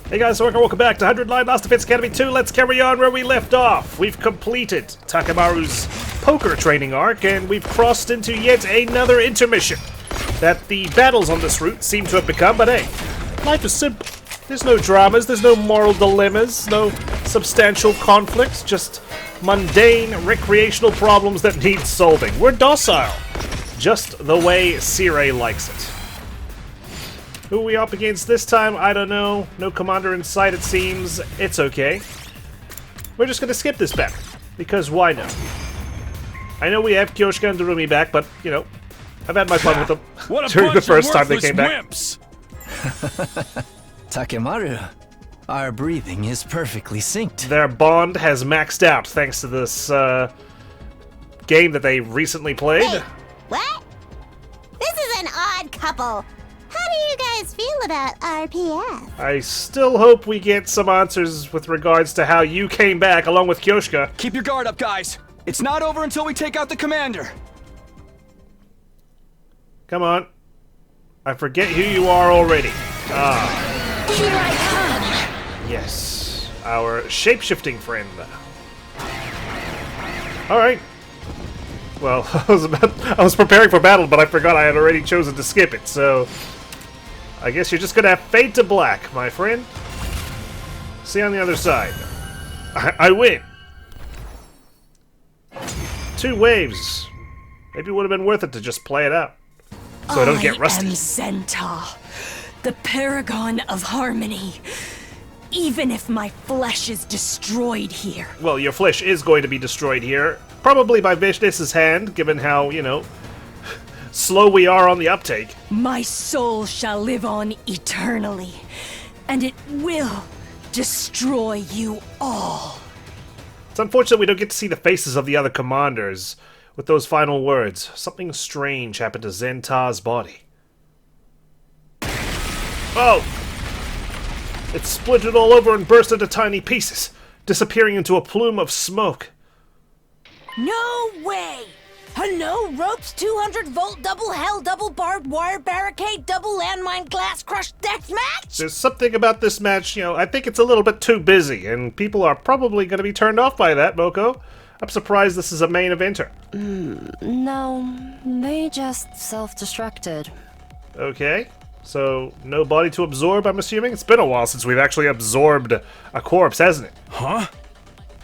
Hey guys, welcome back to 100 Line Last Defense Academy 2. Let's carry on where we left off. We've completed Takemaru's poker training arc, and we've crossed into yet another intermission that the battles on this route seem to have become, but hey, life is simple. There's no dramas, there's no moral dilemmas, no substantial conflicts, just mundane, recreational problems that need solving. We're docile, just the way Sirei likes it. Who are we up against this time? I don't know. No commander in sight, it seems. It's okay. We're just gonna skip this battle, because why not? I know we have Kyoshika and Darumi back, but, you know, I've had my fun with them during the first time they came back. Takemaru, our breathing is perfectly synced. Their bond has maxed out thanks to this game that they recently played. Wait, what? This is an odd couple. How do you guys feel about RPF? I still hope we get some answers with regards to how you came back along with Kyoshika. Keep your guard up, guys. It's not over until we take out the commander. Come on. I forget who you are already. Ah. Here I come. Yes. Our shape-shifting friend. Alright. Well, I was preparing for battle, but I forgot I had already chosen to skip it, so I guess you're just gonna have fade to black, my friend. See you on the other side. I win. 2 waves. Maybe it would have been worth it to just play it out, so I don't get rusty. I am Zentar, the paragon of harmony. Even if my flesh is destroyed here. Well, your flesh is going to be destroyed here, probably by Vishness's hand, given how, you know, slow we are on the uptake. My soul shall live on eternally, and it will destroy you all. It's unfortunate we don't get to see the faces of the other commanders with those final words. Something strange happened to Zentar's body. Oh! It splintered all over and burst into tiny pieces, disappearing into a plume of smoke. No way! Hello, ropes, 200-volt, double hell, double barbed wire barricade, double landmine glass crush death match? There's something about this match, you know, I think it's a little bit too busy, and people are probably going to be turned off by that, Moko. I'm surprised this is a main eventer. No, they just self-destructed. Okay, so no body to absorb, I'm assuming? It's been a while since we've actually absorbed a corpse, hasn't it? Huh?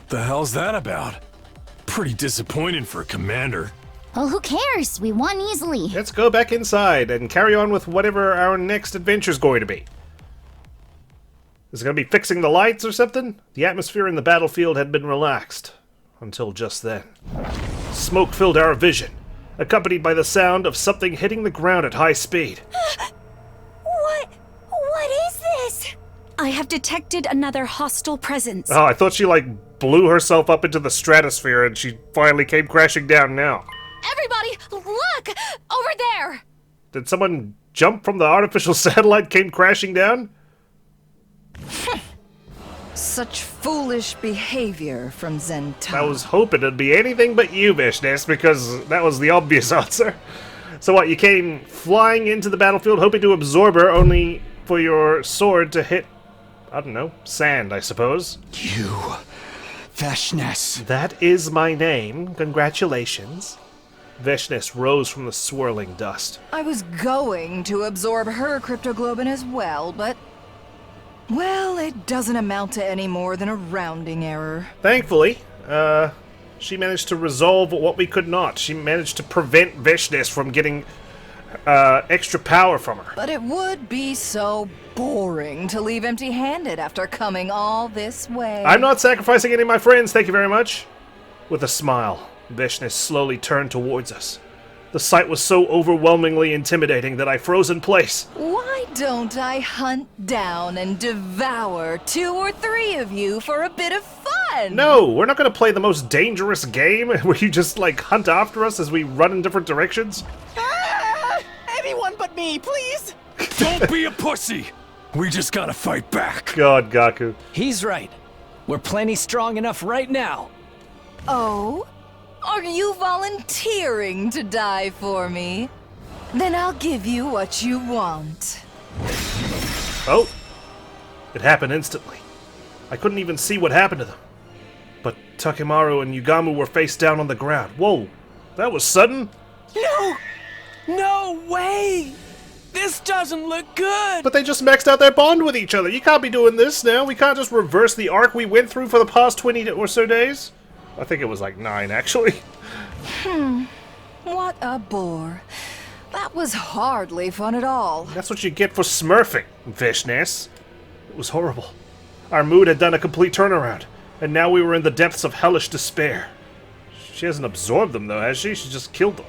The hell's that about? Pretty disappointing for a commander. Well, who cares? We won easily. Let's go back inside and carry on with whatever our next adventure's going to be. Is it going to be fixing the lights or something? The atmosphere in the battlefield had been relaxed. Until just then. Smoke filled our vision, accompanied by the sound of something hitting the ground at high speed. What is this? I have detected another hostile presence. Oh, I thought she, like, blew herself up into the stratosphere and she finally came crashing down now. Everybody, look! Over there! Did someone jump from the artificial satellite came crashing down? Such foolish behavior from Zentar. I was hoping it'd be anything but you, Vishness, because that was the obvious answer. So what, you came flying into the battlefield hoping to absorb her, only for your sword to hit, I don't know, sand, I suppose? You, Vishness. That is my name. Congratulations. Vishness rose from the swirling dust. I was going to absorb her cryptoglobin as well, but well, it doesn't amount to any more than a rounding error. Thankfully, she managed to resolve what we could not. She managed to prevent Vishness from getting extra power from her. But it would be so boring to leave empty-handed after coming all this way. I'm not sacrificing any of my friends, thank you very much. With a smile, Vishness slowly turned towards us. The sight was so overwhelmingly intimidating that I froze in place. Why don't I hunt down and devour 2 or 3 of you for a bit of fun? No, we're not going to play the most dangerous game where you just, like, hunt after us as we run in different directions. Anyone but me, please! Don't be a pussy! We just gotta fight back. God, Gaku. He's right. We're plenty strong enough right now. Oh? Are you volunteering to die for me? Then I'll give you what you want. Oh. It happened instantly. I couldn't even see what happened to them. But Takimaru and Yugamu were face down on the ground. Whoa, that was sudden? No! No way! This doesn't look good! But they just maxed out their bond with each other. You can't be doing this now. We can't just reverse the arc we went through for the past 20 or so days. I think it was like 9, actually. What a bore. That was hardly fun at all. That's what you get for smurfing, Vishness. It was horrible. Our mood had done a complete turnaround, and now we were in the depths of hellish despair. She hasn't absorbed them, though, has she? She just killed them.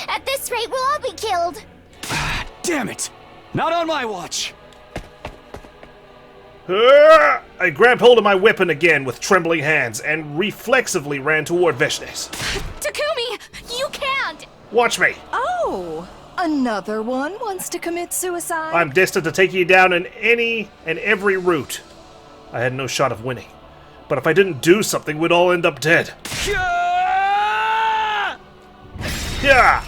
At this rate, we'll all be killed. Damn it! Not on my watch! I grabbed hold of my weapon again with trembling hands and reflexively ran toward Vishness. Takumi, you can't! Watch me! Oh, another one wants to commit suicide? I'm destined to take you down in any and every route. I had no shot of winning. But if I didn't do something, we'd all end up dead. Yeah!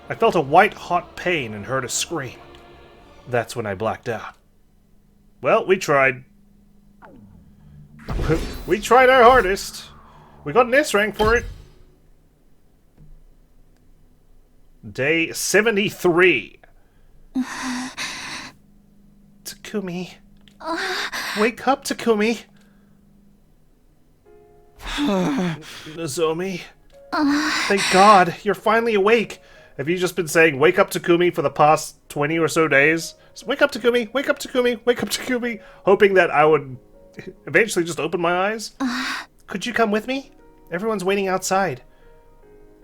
I felt a white-hot pain and heard a scream. That's when I blacked out. Well, we tried. We tried our hardest. We got an S rank for it. Day 73. Takumi. Wake up, Takumi. Nozomi. Thank God, you're finally awake. Have you just been saying, wake up, Takumi, for the past 20 or so days? Just, wake up, Takumi, wake up, Takumi, wake up, Takumi, hoping that I would eventually just open my eyes? Could you come with me? Everyone's waiting outside.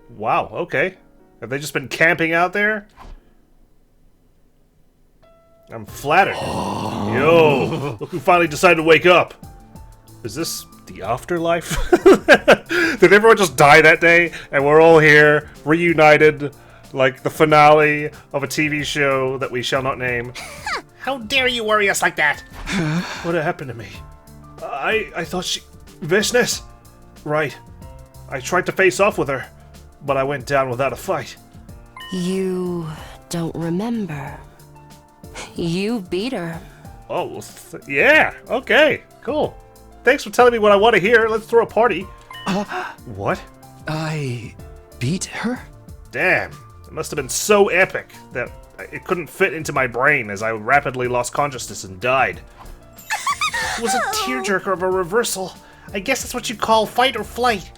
Wow, okay. Have they just been camping out there? I'm flattered. Yo, look who finally decided to wake up. Is this the afterlife? Did everyone just die that day and we're all here, reunited, like the finale of a TV show that we shall not name? How dare you worry us like that? What happened to me? I thought she... Vishness? Right. I tried to face off with her, but I went down without a fight. You don't remember. You beat her. Oh, yeah, okay, cool. Thanks for telling me what I want to hear. Let's throw a party. What? I beat her? Damn, it must have been so epic that it couldn't fit into my brain as I rapidly lost consciousness and died. It was a tearjerker of a reversal. I guess that's what you call fight or flight.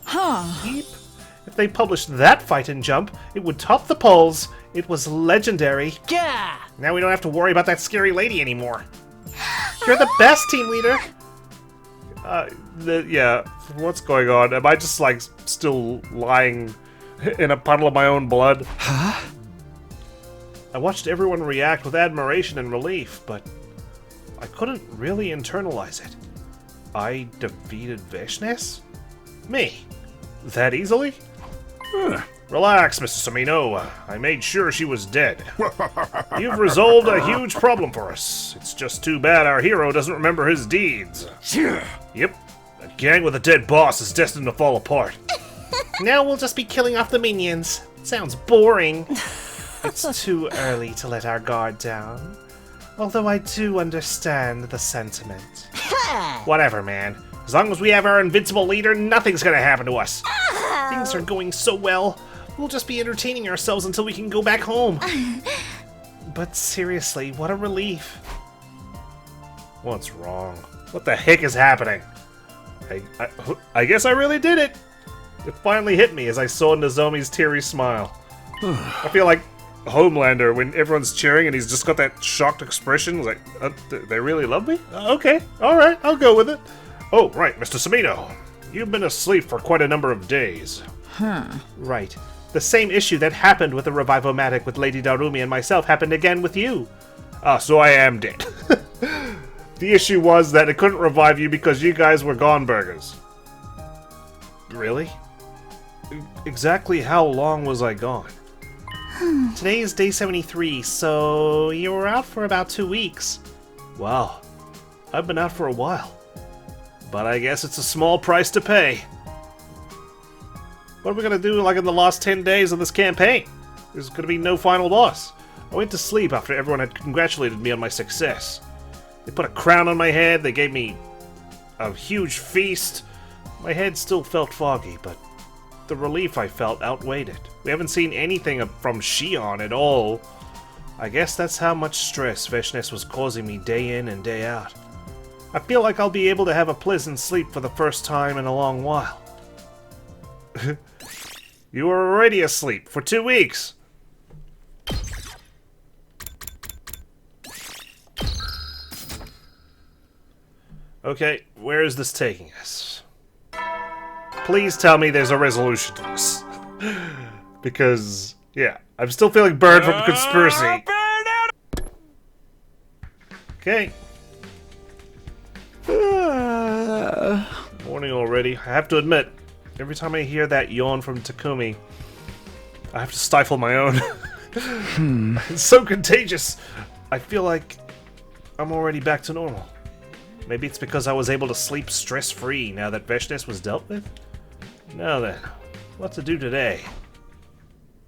Huh. Yep. If they published that fight and jump, it would top the polls. It was legendary. Yeah. Now we don't have to worry about that scary lady anymore. You're the best, team leader. Yeah, what's going on? Am I just, like, still lying in a puddle of my own blood? Huh? I watched everyone react with admiration and relief, but I couldn't really internalize it. I defeated Vishness? Me? That easily? Relax, Mr. Sumino. I made sure she was dead. You've resolved a huge problem for us. It's just too bad our hero doesn't remember his deeds. Yep. A gang with a dead boss is destined to fall apart. Now we'll just be killing off the minions. Sounds boring. It's too early to let our guard down. Although I do understand the sentiment. Whatever, man. As long as we have our invincible leader, nothing's gonna happen to us. Things are going so well. We'll just be entertaining ourselves until we can go back home. But seriously, what a relief. What's wrong? What the heck is happening? I guess I really did it. It finally hit me as I saw Nozomi's teary smile. I feel like Homelander when everyone's cheering and he's just got that shocked expression. Like, they really love me? Okay, alright, I'll go with it. Oh, right, Mr. Sumino. You've been asleep for quite a number of days. Right. The same issue that happened with the Revivomatic with Lady Darumi and myself happened again with you. Ah, so I am dead. The issue was that it couldn't revive you because you guys were gone burgers. Really? Exactly how long was I gone? Today is day 73, so you were out for about 2 weeks. Wow. I've been out for a while. But I guess it's a small price to pay. What are we gonna do, like, in the last 10 days of this campaign? There's gonna be no final boss. I went to sleep after everyone had congratulated me on my success. They put a crown on my head, they gave me a huge feast. My head still felt foggy, but the relief I felt outweighed it. We haven't seen anything from Shion at all. I guess that's how much stress Veshness was causing me day in and day out. I feel like I'll be able to have a pleasant sleep for the first time in a long while. You were already asleep for 2 weeks. Okay, where is this taking us? Please tell me there's a resolution to this. Because, yeah, I'm still feeling burned from conspiracy. Okay. Morning already. I have to admit, every time I hear that yawn from Takumi, I have to stifle my own. It's so contagious. I feel like I'm already back to normal. Maybe it's because I was able to sleep stress-free now that Veshness was dealt with? Now then, what to do today?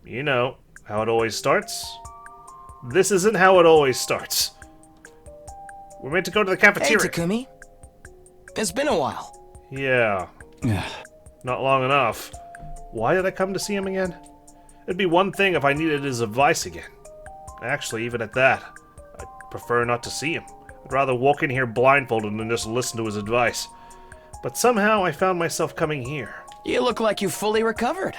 You know how it always starts. This isn't how it always starts. We're meant to go to the cafeteria. Hey, Takumi. It's been a while. Yeah. Not long enough. Why did I come to see him again? It'd be one thing if I needed his advice again. Actually, even at that, I'd prefer not to see him. I'd rather walk in here blindfolded than just listen to his advice. But somehow I found myself coming here. You look like you fully recovered.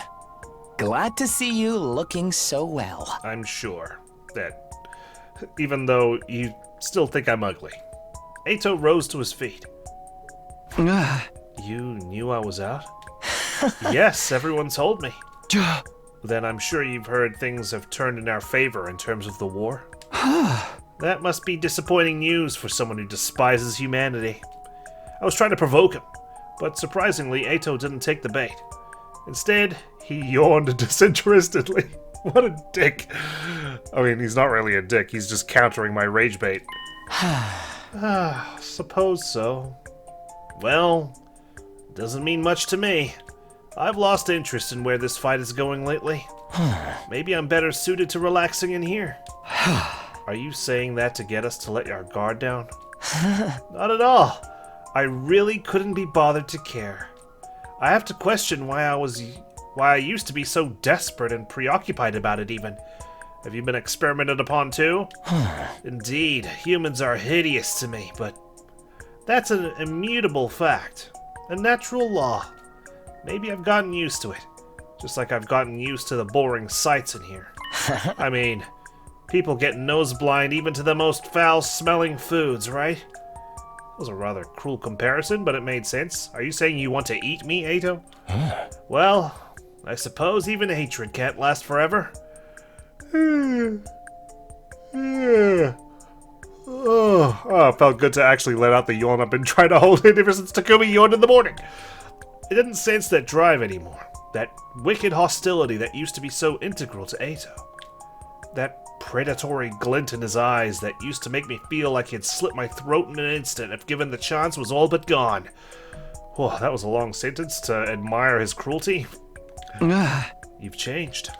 Glad to see you looking so well. I'm sure that, even though you still think I'm ugly. Eito rose to his feet. You knew I was out? Yes, everyone told me. Then I'm sure you've heard things have turned in our favor in terms of the war. That must be disappointing news for someone who despises humanity. I was trying to provoke him, but surprisingly, Eito didn't take the bait. Instead, he yawned disinterestedly. What a dick. I mean, he's not really a dick, he's just countering my rage bait. Suppose so. Well, doesn't mean much to me. I've lost interest in where this fight is going lately. Maybe I'm better suited to relaxing in here. Are you saying that to get us to let our guard down? Not at all. I really couldn't be bothered to care. I have to question why I used to be so desperate and preoccupied about it even. Have you been experimented upon too? Indeed, humans are hideous to me, but that's an immutable fact. A natural law. Maybe I've gotten used to it. Just like I've gotten used to the boring sights in here. I mean, people get nose-blind even to the most foul-smelling foods, right? That was a rather cruel comparison, but it made sense. Are you saying you want to eat me, Eito? Well, I suppose even hatred can't last forever. Oh, it felt good to actually let out the yawn I've been trying to hold in ever since Takumi yawned in the morning. I didn't sense that drive anymore. That wicked hostility that used to be so integral to Eito. That predatory glint in his eyes that used to make me feel like he'd slit my throat in an instant if given the chance was all but gone. Whoa, that was a long sentence to admire his cruelty. You've changed.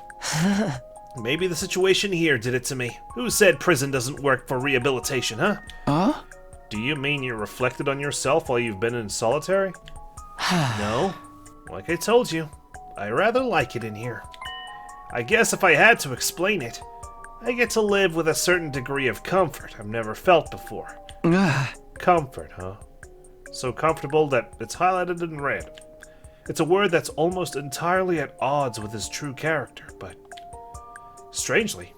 Maybe the situation here did it to me. Who said prison doesn't work for rehabilitation, huh? Huh? Do you mean you reflected on yourself while you've been in solitary? No. Like I told you, I rather like it in here. I guess if I had to explain it, I get to live with a certain degree of comfort I've never felt before. Comfort, huh? So comfortable that it's highlighted in red. It's a word that's almost entirely at odds with his true character, but strangely,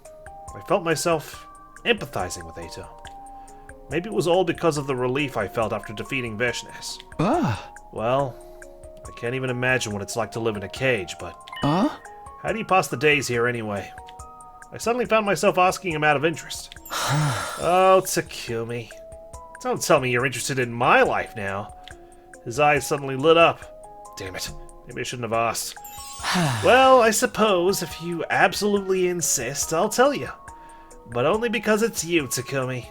I felt myself empathizing with Eito. Maybe it was all because of the relief I felt after defeating Veshness. Well, I can't even imagine what it's like to live in a cage, but how do you pass the days here anyway? I suddenly found myself asking him out of interest. Oh, Takumi. Don't tell me you're interested in my life now. His eyes suddenly lit up. Damn it. Maybe I shouldn't have asked. Well, I suppose if you absolutely insist, I'll tell you. But only because it's you, Takumi.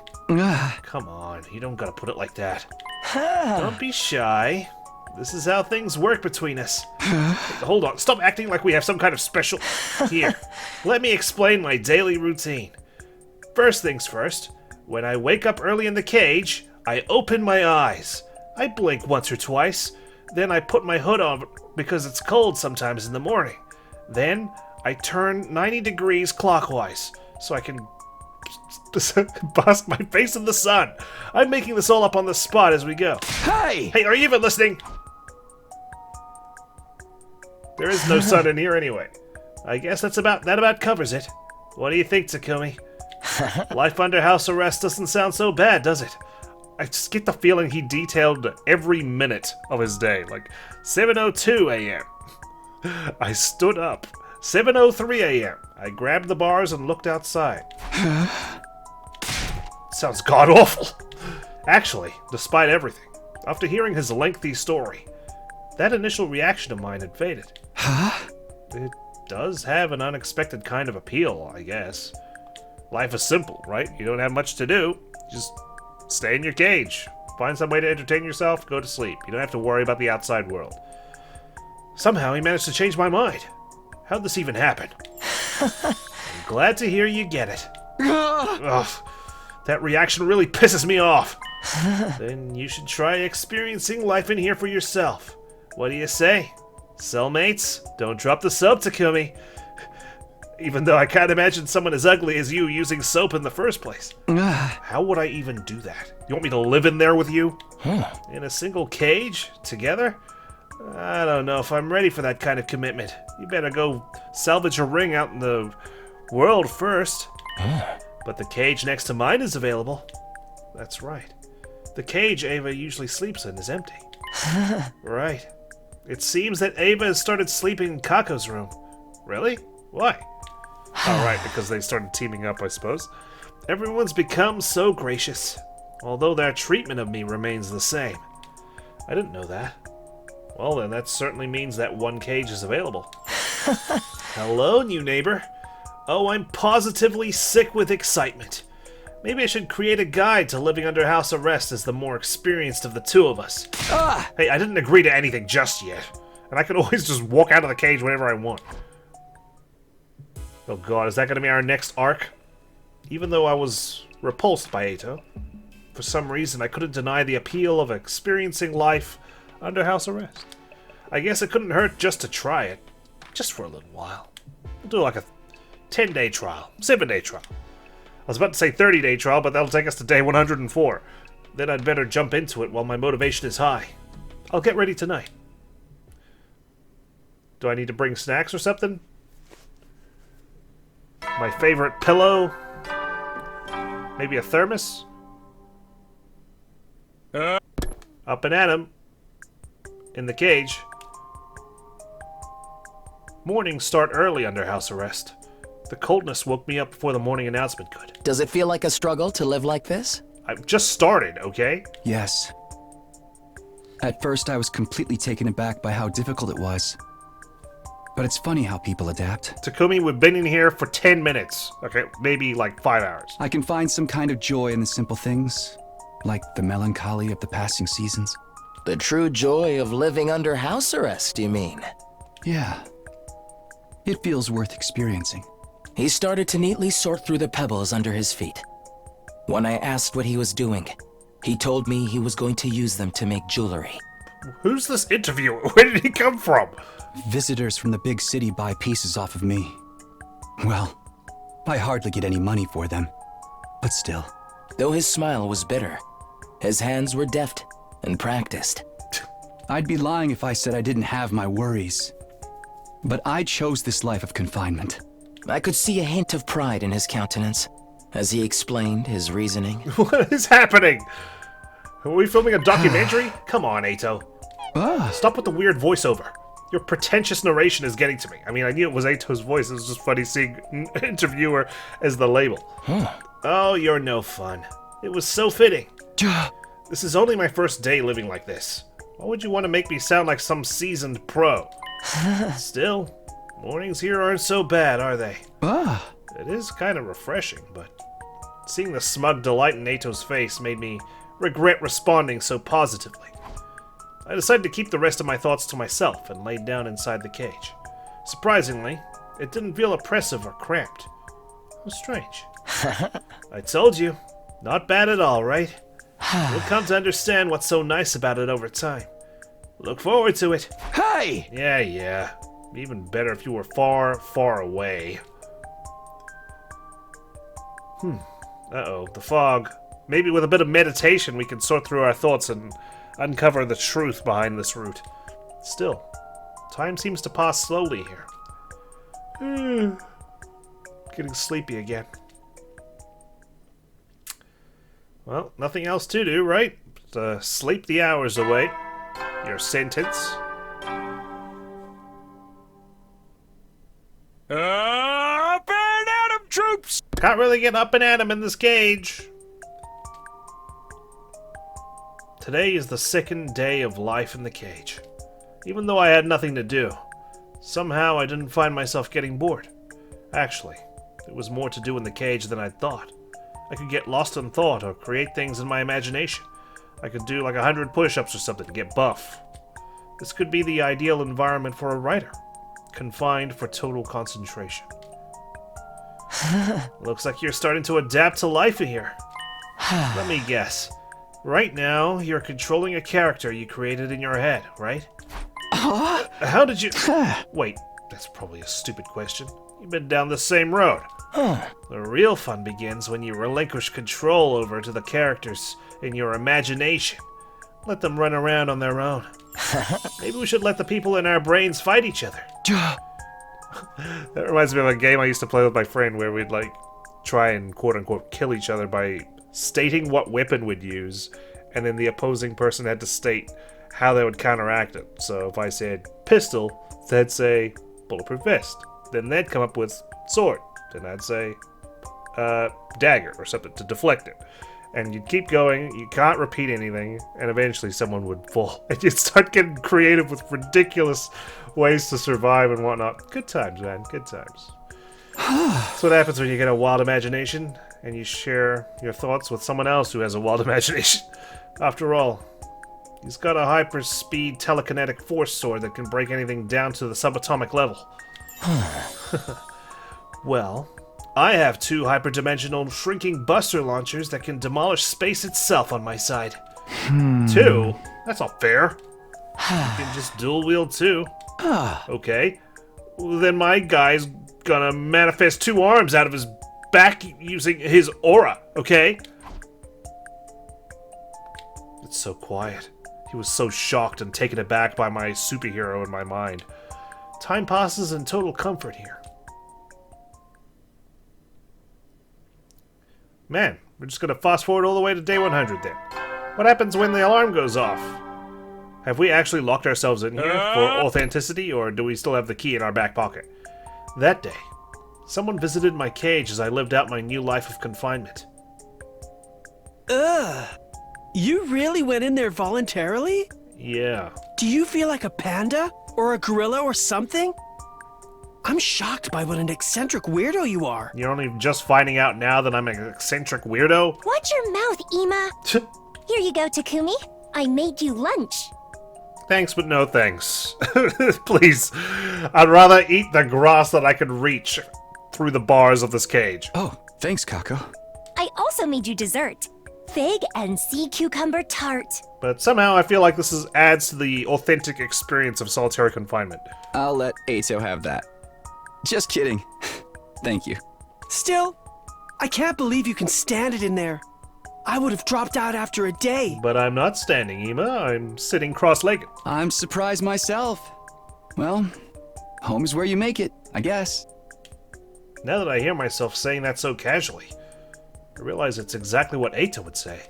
Come on, you don't gotta put it like that. Don't be shy. This is how things work between us. Hold on, stop acting like we have some kind of special... Here, let me explain my daily routine. First things first, When I wake up early in the cage, I open my eyes. I blink once or twice. Then I put my hood on because it's cold sometimes in the morning. Then I turn 90 degrees clockwise so I can bust my face in the sun. I'm making this all up on the spot as we go. Hey! Hey, are you even listening? There is no sun in here anyway. I guess that about covers it. What do you think, Takumi? Life under house arrest doesn't sound so bad, does it? I just get the feeling he detailed every minute of his day. Like 7:02 a.m. I stood up. 7:03 a.m. I grabbed the bars and looked outside. Sounds god-awful. Actually, despite everything, after hearing his lengthy story, that initial reaction of mine had faded. It does have an unexpected kind of appeal, I guess. Life is simple, right? You don't have much to do. Just stay in your cage. Find some way to entertain yourself, go to sleep. You don't have to worry about the outside world. Somehow he managed to change my mind. How'd this even happen? I'm glad to hear you get it. Ugh, that reaction really pisses me off. Then you should try experiencing life in here for yourself. What do you say? Cellmates, don't drop the soap, Takumi. Even though I can't imagine someone as ugly as you using soap in the first place. How would I even do that? You want me to live in there with you? In a single cage? Together? I don't know if I'm ready for that kind of commitment. You better go salvage a ring out in the world first. But the cage next to mine is available. That's right. The cage Ava usually sleeps in is empty. Right. It seems that Ava has started sleeping in Kako's room. Really? Why? Oh, right, because they started teaming up, I suppose. Everyone's become so gracious, although their treatment of me remains the same. I didn't know that. Well, then that certainly means that one cage is available. Hello, new neighbor. Oh, I'm positively sick with excitement. Maybe I should create a guide to living under house arrest as the more experienced of the two of us. Hey, I didn't agree to anything just yet. And I can always just walk out of the cage whenever I want. Oh god, is that going to be our next arc? Even though I was repulsed by Eito, for some reason I couldn't deny the appeal of experiencing life under house arrest. I guess it couldn't hurt just to try it. Just for a little while. We'll do like a 10-day trial. 7-day trial. I was about to say 30-day trial, but that'll take us to day 104. Then I'd better jump into it while my motivation is high. I'll get ready tonight. Do I need to bring snacks or something? My favorite pillow? Maybe a thermos? Up and at 'em. In the cage. Mornings start early under house arrest. The coldness woke me up before the morning announcement could. Does it feel like a struggle to live like this? I've just started, okay? Yes. At first, I was completely taken aback by how difficult it was. But it's funny how people adapt. Takumi, we've been in here for 10 minutes. Okay, maybe like 5 hours. I can find some kind of joy in the simple things, like the melancholy of the passing seasons. The true joy of living under house arrest, you mean? Yeah. It feels worth experiencing. He started to neatly sort through the pebbles under his feet. When I asked what he was doing, he told me he was going to use them to make jewelry. Who's this interviewer? Where did he come from? Visitors from the big city buy pieces off of me. Well, I hardly get any money for them, but still. Though his smile was bitter, his hands were deft and practiced. I'd be lying if I said I didn't have my worries. But I chose this life of confinement. I could see a hint of pride in his countenance as he explained his reasoning. What is happening? Are we filming a documentary? Come on, Eito. Stop with the weird voiceover. Your pretentious narration is getting to me. I mean, I knew it was Eito's voice. It was just funny seeing interviewer as the label. Oh, you're no fun. It was so fitting. This is only my first day living like this. Why would you want to make me sound like some seasoned pro? Still, mornings here aren't so bad, are they? It is kind of refreshing, but seeing the smug delight in Eito's face made me regret responding so positively. I decided to keep the rest of my thoughts to myself and laid down inside the cage. Surprisingly, it didn't feel oppressive or cramped. It was strange. I told you, Not bad at all, right? We'll come to understand what's so nice about it over time. Look forward to it. Hey! Yeah. Even better if you were far, far away. Uh-oh, the fog. Maybe with a bit of meditation we can sort through our thoughts and uncover the truth behind this route. Still, time seems to pass slowly here. Getting sleepy again. Well, nothing else to do, right? Sleep the hours away. Your sentence. Up and at 'em, troops! Can't really get up and at 'em in this cage. Today is the second day of life in the cage. Even though I had nothing to do, somehow I didn't find myself getting bored. Actually, there was more to do in the cage than I'd thought. I could get lost in thought or create things in my imagination. I could do like 100 push-ups or something to get buff. This could be the ideal environment for a writer. Confined for total concentration. Looks like you're starting to adapt to life here. Let me guess. Right now, you're controlling a character you created in your head, right? How did you... Wait, that's probably a stupid question. You've been down the same road. The real fun begins when you relinquish control over to the characters in your imagination. Let them run around on their own. Maybe we should let the people in our brains fight each other. That reminds me of a game I used to play with my friend where we'd like try and quote-unquote kill each other by stating what weapon we'd use, and then the opposing person had to state how they would counteract it. So if I said pistol, they'd say bulletproof vest. Then they'd come up with sword. Then I'd say dagger or something to deflect it. And you'd keep going, you can't repeat anything, and eventually someone would fall. And you'd start getting creative with ridiculous ways to survive and whatnot. Good times, man, good times. That's what happens when you get a wild imagination, and you share your thoughts with someone else who has a wild imagination. After all, he's got a hyper-speed telekinetic force sword that can break anything down to the subatomic level. Well... I have 2 hyperdimensional shrinking buster launchers that can demolish space itself on my side. 2? That's not fair. You can just dual wield 2. Okay. Well, then my guy's gonna manifest 2 arms out of his back using his aura, okay? It's so quiet. He was so shocked and taken aback by my superhero in my mind. Time passes in total comfort here. Man, we're just gonna fast forward all the way to day 100 then. What happens when the alarm goes off? Have we actually locked ourselves in here for authenticity, or do we still have the key in our back pocket? That day, someone visited my cage as I lived out my new life of confinement. You really went in there voluntarily? Yeah. Do you feel like a panda? Or a gorilla or something? I'm shocked by what an eccentric weirdo you are. You're only just finding out now that I'm an eccentric weirdo? Watch your mouth, Ima. Here you go, Takumi. I made you lunch. Thanks, but no thanks. Please. I'd rather eat the grass that I could reach through the bars of this cage. Oh, thanks, Kako. I also made you dessert. Fig and sea cucumber tart. But somehow I feel like this adds to the authentic experience of solitary confinement. I'll let Ato have that. Just kidding. Thank you. Still, I can't believe you can stand it in there. I would have dropped out after a day. But I'm not standing, Ima. I'm sitting cross-legged. I'm surprised myself. Well, home is where you make it, I guess. Now that I hear myself saying that so casually, I realize it's exactly what Ato would say.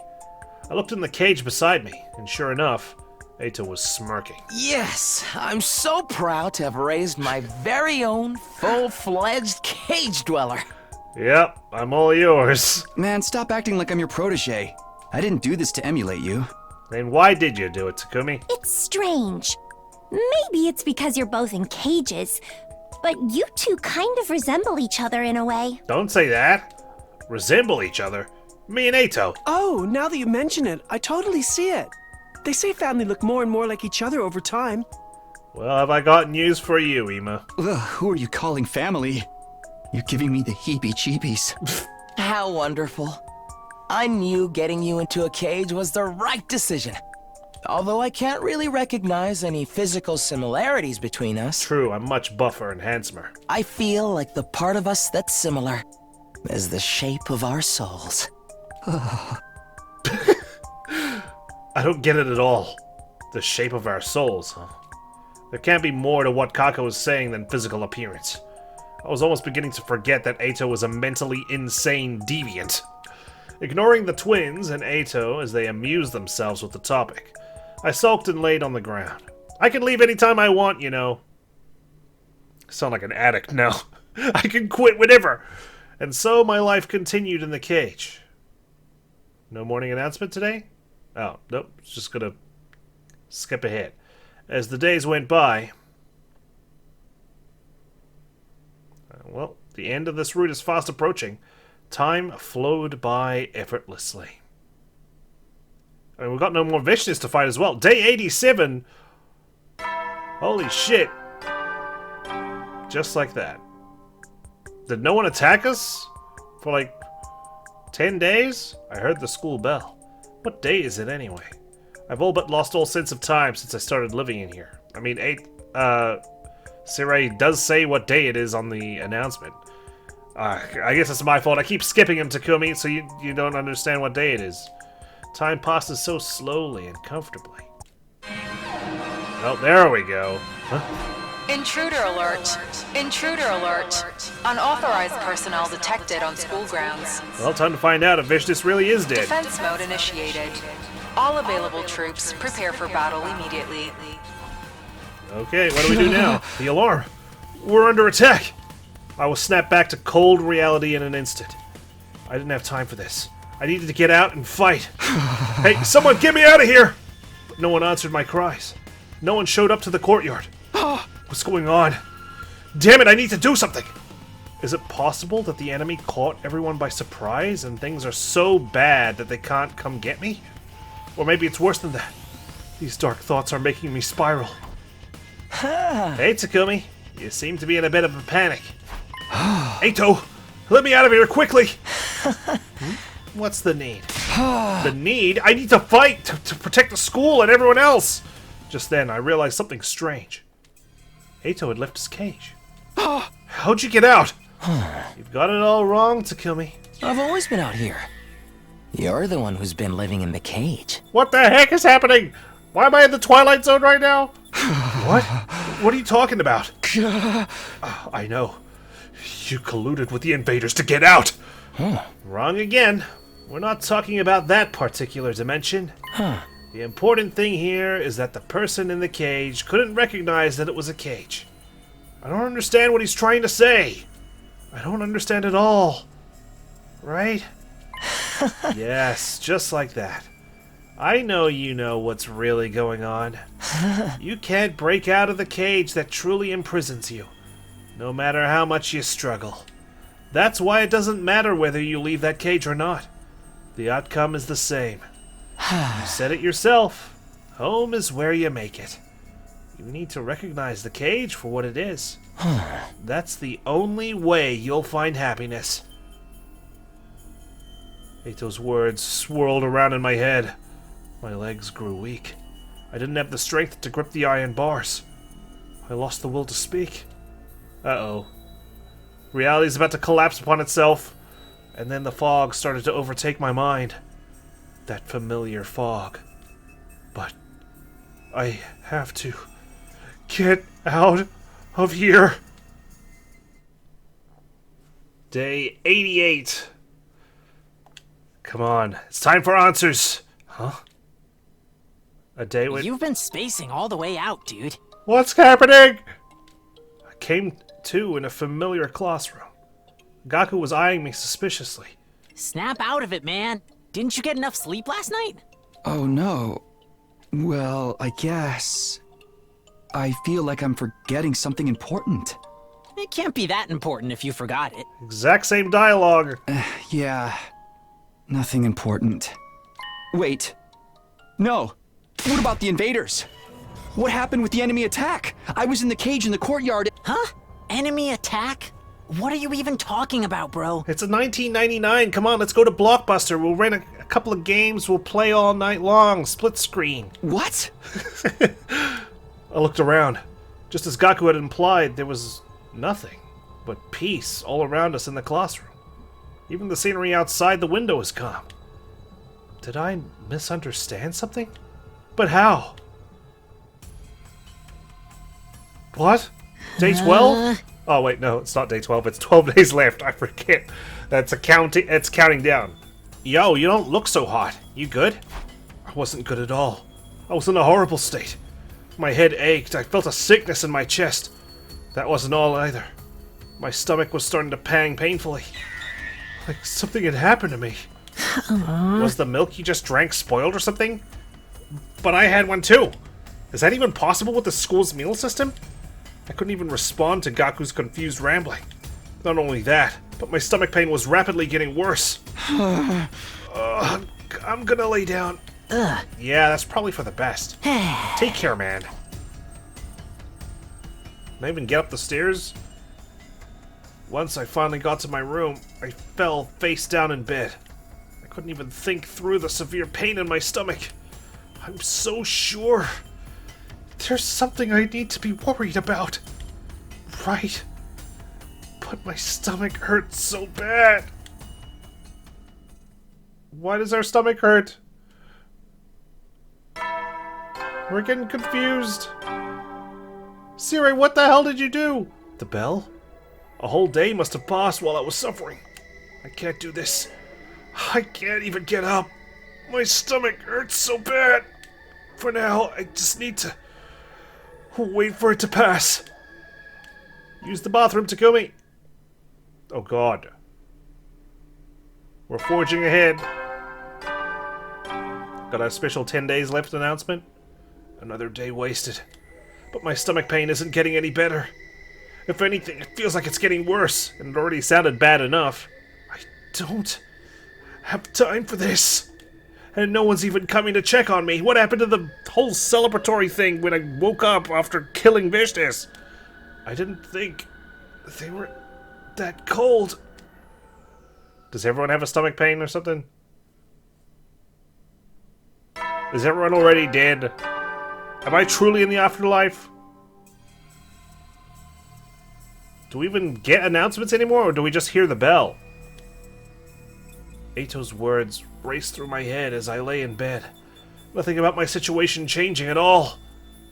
I looked in the cage beside me, and sure enough, Ato was smirking. Yes, I'm so proud to have raised my very own full-fledged cage dweller. Yep, I'm all yours. Man, stop acting like I'm your protege. I didn't do this to emulate you. Then why did you do it, Takumi? It's strange. Maybe it's because you're both in cages, but you two kind of resemble each other in a way. Don't say that. Resemble each other? Me and Ato. Oh, now that you mention it, I totally see it. They say family look more and more like each other over time. Well, have I got news for you, Ima? Ugh, who are you calling family? You're giving me the heebie-jeebies. How wonderful. I knew getting you into a cage was the right decision. Although I can't really recognize any physical similarities between us. True, I'm much buffer and handsomer. I feel like the part of us that's similar is the shape of our souls. I don't get it at all. The shape of our souls, huh? There can't be more to what Kako was saying than physical appearance. I was almost beginning to forget that Eito was a mentally insane deviant. Ignoring the twins and Eito as they amused themselves with the topic, I sulked and laid on the ground. I can leave anytime I want, you know. I sound like an addict now. I can quit whenever. And so my life continued in the cage. No morning announcement today? Oh, nope. Just gonna skip ahead. As the days went by... well, the end of this route is fast approaching. Time flowed by effortlessly. I mean, we've got no more Vishnus to fight as well. Day 87! Holy shit. Just like that. Did no one attack us? For like 10 days? I heard the school bell. What day is it anyway? I've all but lost all sense of time since I started living in here. I mean, Sirei does say what day it is on the announcement. I guess it's my fault. I keep skipping him, Takumi, so you don't understand what day it is. Time passes so slowly and comfortably. Oh, there we go. Huh? Intruder alert. Intruder alert. Unauthorized personnel detected on school grounds. Well, time to find out if Vishnus really is dead. Defense mode initiated. All available troops prepare for battle immediately. Okay, what do we do now? The alarm. We're under attack. I was snapped back to cold reality in an instant. I didn't have time for this. I needed to get out and fight. Hey, someone get me out of here! But no one answered my cries. No one showed up to the courtyard. What's going on? Damn it, I need to do something! Is it possible that the enemy caught everyone by surprise and things are so bad that they can't come get me? Or maybe it's worse than that. These dark thoughts are making me spiral. Hey, Takumi. You seem to be in a bit of a panic. Eito, let me out of here quickly! What's the need? The need? I need to fight to protect the school and everyone else! Just then, I realized something strange. Eito had left his cage. How'd you get out? You've got it all wrong, Takumi. I've always been out here. You're the one who's been living in the cage. What the heck is happening? Why am I in the Twilight Zone right now? What? What are you talking about? I know. You colluded with the invaders to get out. Wrong again. We're not talking about that particular dimension. The important thing here is that the person in the cage couldn't recognize that it was a cage. I don't understand what he's trying to say. I don't understand at all. Right? Yes, just like that. I know you know what's really going on. You can't break out of the cage that truly imprisons you, no matter how much you struggle. That's why it doesn't matter whether you leave that cage or not. The outcome is the same. You said it yourself. Home is where you make it. You need to recognize the cage for what it is. That's the only way you'll find happiness. Eito's words swirled around in my head. My legs grew weak. I didn't have the strength to grip the iron bars. I lost the will to speak. Uh-oh. Reality's about to collapse upon itself. And then the fog started to overtake my mind. That familiar fog. But I have to get out of here. Day 88. Come on, it's time for answers. Huh? A day with... You've been spacing all the way out, dude. What's happening? I came to in a familiar classroom. Gaku was eyeing me suspiciously. Snap out of it, man. Didn't you get enough sleep last night? Oh no. Well, I guess... I feel like I'm forgetting something important. It can't be that important if you forgot it. Exact same dialogue. Yeah. Nothing important. Wait. No. What about the invaders? What happened with the enemy attack? I was in the cage in the courtyard. Huh? Enemy attack? What are you even talking about, bro? It's a 1999. Come on, let's go to Blockbuster. We'll rent a couple of games. We'll play all night long. Split screen. What? I looked around. Just as Gaku had implied, there was nothing but peace all around us in the classroom. Even the scenery outside the window is calm. Did I misunderstand something? But how? What? Day 12? Oh wait, no, it's not day 12. It's 12 days left. I forget. It's counting down. Yo, you don't look so hot. You good? I wasn't good at all. I was in a horrible state. My head ached. I felt a sickness in my chest. That wasn't all either. My stomach was starting to pang painfully. Like something had happened to me. Was the milk you just drank spoiled or something? But I had one too. Is that even possible with the school's meal system? I couldn't even respond to Gaku's confused rambling. Not only that, but my stomach pain was rapidly getting worse. I'm gonna lay down. Yeah, that's probably for the best. Take care, man. Can I even get up the stairs? Once I finally got to my room, I fell face down in bed. I couldn't even think through the severe pain in my stomach. I'm so sure there's something I need to be worried about. Right? But my stomach hurts so bad. Why does our stomach hurt? We're getting confused. Sirei, what the hell did you do? The bell? A whole day must have passed while I was suffering. I can't do this. I can't even get up. My stomach hurts so bad. For now, I just need to wait for it to pass. Use the bathroom, Takumi. Oh god. We're forging ahead. Got our special 10 days left announcement. Another day wasted. But my stomach pain isn't getting any better. If anything, it feels like it's getting worse, and it already sounded bad enough. I don't have time for this. And no one's even coming to check on me. What happened to the whole celebratory thing when I woke up after killing Vishtis? I didn't think they were that cold. Does everyone have a stomach pain or something? Is everyone already dead? Am I truly in the afterlife? Do we even get announcements anymore, or do we just hear the bell? Ato's words raced through my head as I lay in bed. Nothing about my situation changing at all.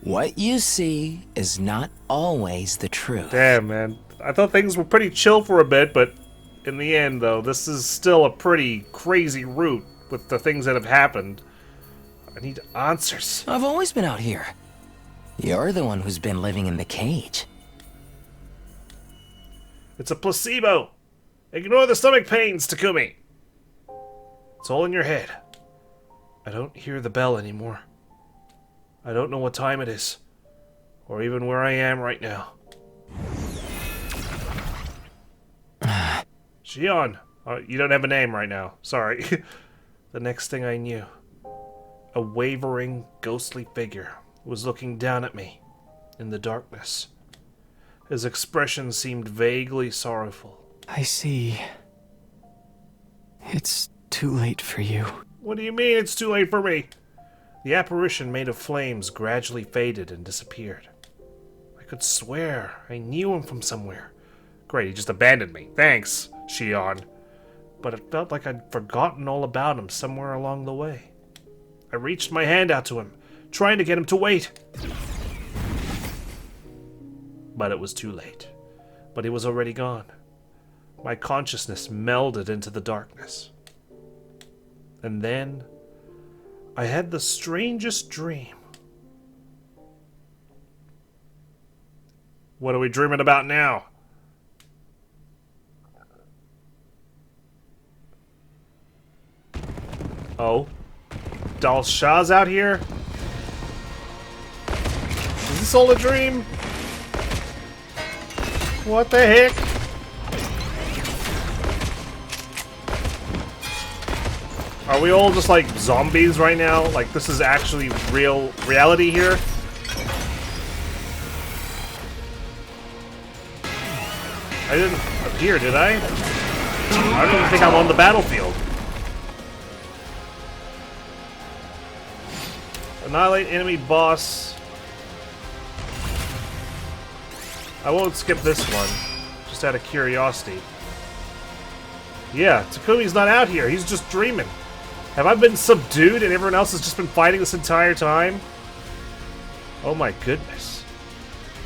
What you see is not always the truth. Damn, man. I thought things were pretty chill for a bit, but in the end, though, this is still a pretty crazy route with the things that have happened. I need answers. I've always been out here. You're the one who's been living in the cage. It's a placebo. Ignore the stomach pains, Takumi. It's all in your head. I don't hear the bell anymore. I don't know what time it is, or even where I am right now. Shion, you don't have a name right now. Sorry. The next thing I knew, a wavering, ghostly figure was looking down at me in the darkness. His expression seemed vaguely sorrowful. I see. It's too late for you. What do you mean it's too late for me? The apparition made of flames gradually faded and disappeared. I could swear I knew him from somewhere. Great, he just abandoned me. Thanks, Shion. But it felt like I'd forgotten all about him somewhere along the way. I reached my hand out to him, trying to get him to wait. But it was too late. But he was already gone. My consciousness melded into the darkness. And then I had the strangest dream. What are we dreaming about now? Oh. Dahl'xia's out here? Is this all a dream? What the heck? Are we all just like zombies right now? Like this is actually reality here? I didn't appear, did I? I don't even think I'm on the battlefield. Annihilate enemy boss. I won't skip this one, just out of curiosity. Yeah, Takumi's not out here. He's just dreaming. Have I been subdued and everyone else has just been fighting this entire time? Oh my goodness.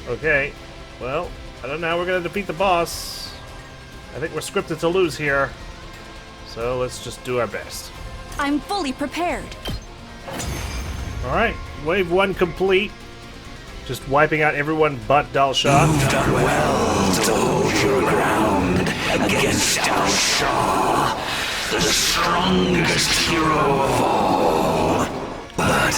Okay, well, I don't know how we're going to defeat the boss. I think we're scripted to lose here. So let's just do our best. I'm fully prepared. Alright, wave 1 complete. Just wiping out everyone but Dahl'xia. You've done well to hold your ground against Dahl'xia, the strongest hero of all. But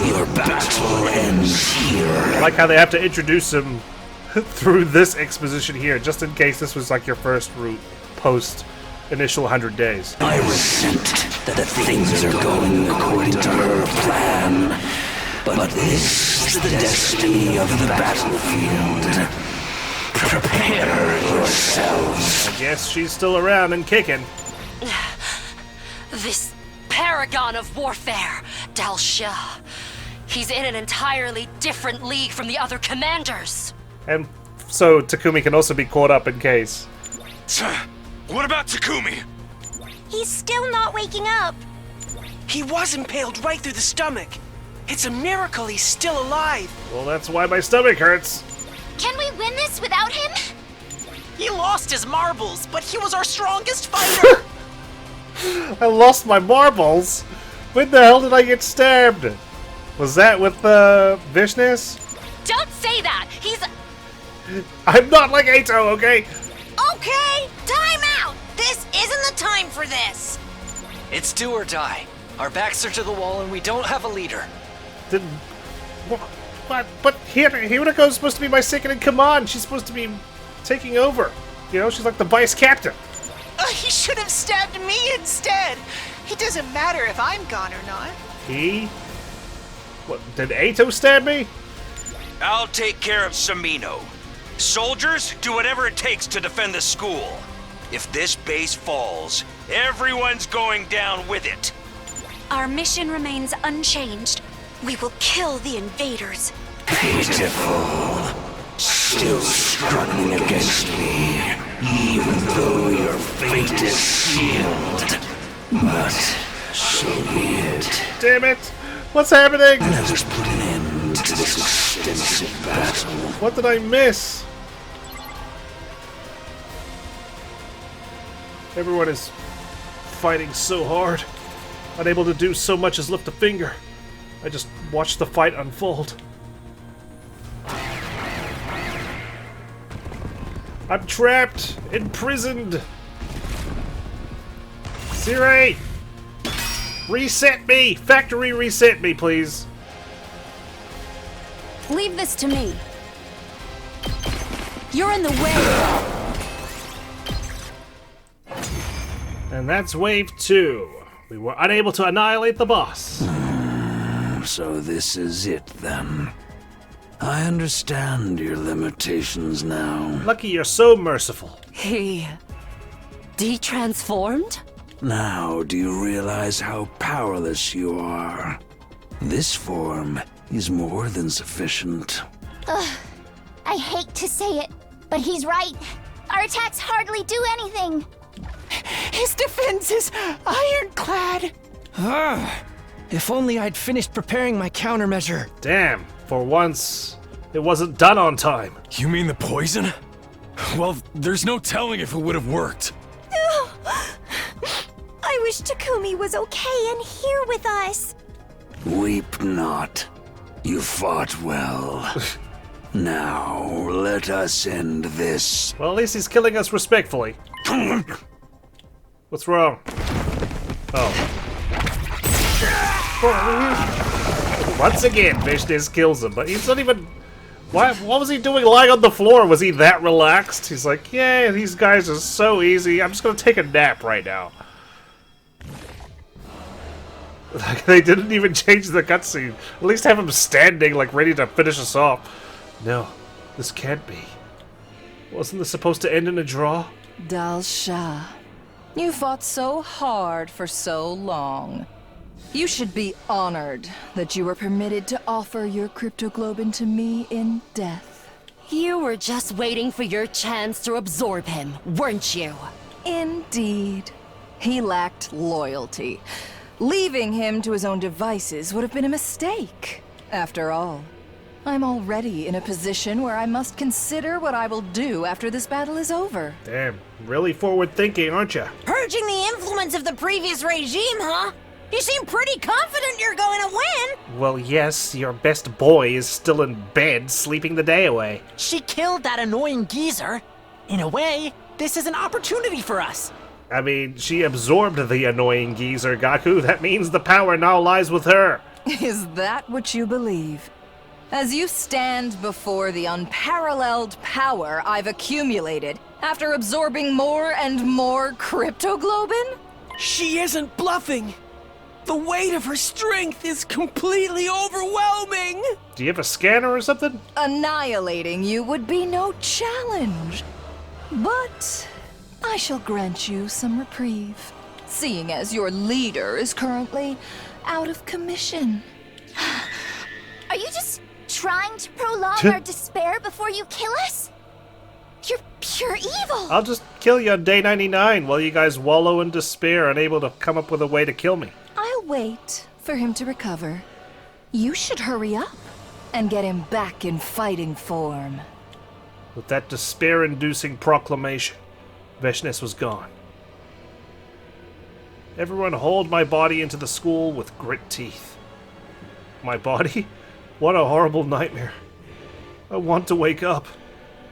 your battle ends here. I like how they have to introduce him through this exposition here, just in case this was like your first route post initial 100 days. I resent that things are going according to her plan. But this is the destiny of the battlefield. Prepare yourselves. I guess she's still around and kicking. This paragon of warfare, Dahl'xia. He's in an entirely different league from the other commanders. And so Takumi can also be caught up in case. What about Takumi? He's still not waking up. He was impaled right through the stomach. It's a miracle he's still alive. Well, that's why my stomach hurts. Can we win this without him? He lost his marbles, but he was our strongest fighter. I lost my marbles? When the hell did I get stabbed? Was that with Vishnus? Don't say that! He's... I'm not like Ato, okay? Okay, time out! This isn't the time for this! It's do or die. Our backs are to the wall and we don't have a leader. Didn't... What? But Hiriko's supposed to be my second in command. She's supposed to be taking over. You know, she's like the vice captain. He should have stabbed me instead. It doesn't matter if I'm gone or not. He? What, did Ato stab me? I'll take care of Sumino. Soldiers, do whatever it takes to defend the school. If this base falls, everyone's going down with it. Our mission remains unchanged. We will kill the invaders. Pitiful. Still struggling against me, even though your fate is sealed. But so be it. Damn it! What's happening? Let us put an end to this extensive battle. What did I miss? Everyone is fighting so hard. Unable to do so much as lift a finger. I just watched the fight unfold. I'm trapped! Imprisoned! Sirei! Reset me! Factory reset me, please! Leave this to me. You're in the way. And that's wave 2. We were unable to annihilate the boss. So this is it, then. I understand your limitations now. Lucky you're so merciful. He... de-transformed? Now, do you realize how powerless you are? This form is more than sufficient. Ugh, I hate to say it, but he's right. Our attacks hardly do anything. His defense is ironclad. If only I'd finished preparing my countermeasure. Damn, for once, it wasn't done on time. You mean the poison? Well, there's no telling if it would have worked. I wish Takumi was okay and here with us. Weep not. You fought well. Now, let us end this. Well, at least he's killing us respectfully. What's wrong? Oh. Once again, Vishnus kills him, but he's not even... What was he doing lying on the floor? Was he that relaxed? He's like, yeah, these guys are so easy. I'm just gonna take a nap right now. Like, they didn't even change the cutscene. At least have him standing, like, ready to finish us off. No, this can't be. Wasn't this supposed to end in a draw? Dahl'xia, you fought so hard for so long. You should be honored that you were permitted to offer your cryptoglobin to me in death. You were just waiting for your chance to absorb him, weren't you? Indeed. He lacked loyalty. Leaving him to his own devices would have been a mistake. After all, I'm already in a position where I must consider what I will do after this battle is over. Damn, really forward-thinking, aren't you? Purging the influence of the previous regime, huh? You seem pretty confident you're going to win. Well, yes, your best boy is still in bed, sleeping the day away. She killed that annoying geezer. In a way, this is an opportunity for us. I mean, she absorbed the annoying geezer, Gaku. That means the power now lies with her. Is that what you believe? As you stand before the unparalleled power I've accumulated after absorbing more and more cryptoglobin? She isn't bluffing. The weight of her strength is completely overwhelming. Do you have a scanner or something? Annihilating you would be no challenge. But I shall grant you some reprieve, seeing as your leader is currently out of commission. Are you just trying to prolong our despair before you kill us? You're pure evil! I'll just kill you on day 99 while you guys wallow in despair, unable to come up with a way to kill me. I'll wait for him to recover. You should hurry up and get him back in fighting form. With that despair-inducing proclamation, Veshness was gone. Everyone hauled my body into the school with grit teeth. My body? What a horrible nightmare. I want to wake up.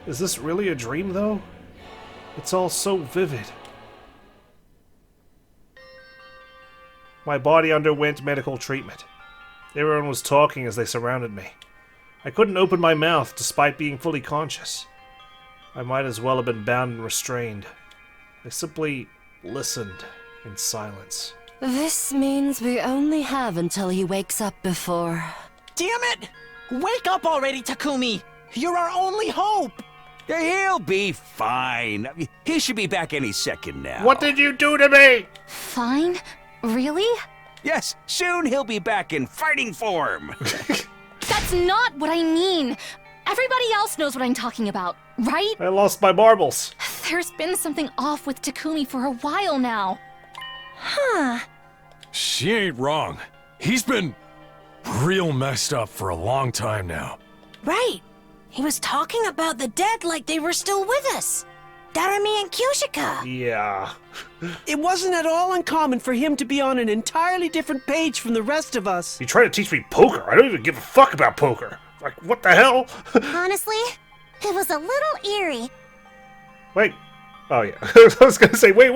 Is this really a dream, though? It's all so vivid. My body underwent medical treatment. Everyone was talking as they surrounded me. I couldn't open my mouth despite being fully conscious. I might as well have been bound and restrained. I simply listened in silence. This means we only have until he wakes up before... Damn it! Wake up already, Takumi! You're our only hope! He'll be fine. He should be back any second now. What did you do to me? Fine? Really? Yes, soon he'll be back in fighting form. That's not what I mean. Everybody else knows what I'm talking about, right? I lost my marbles. There's been something off with Takumi for a while now. Huh. She ain't wrong. He's been real messed up for a long time now. Right. He was talking about the dead like they were still with us. Darumi and Kyoshika. Yeah. It wasn't at all uncommon for him to be on an entirely different page from the rest of us. You try to teach me poker? I don't even give a fuck about poker. Like, what the hell? Honestly, it was a little eerie. Wait. Oh, yeah. I was gonna say, wait.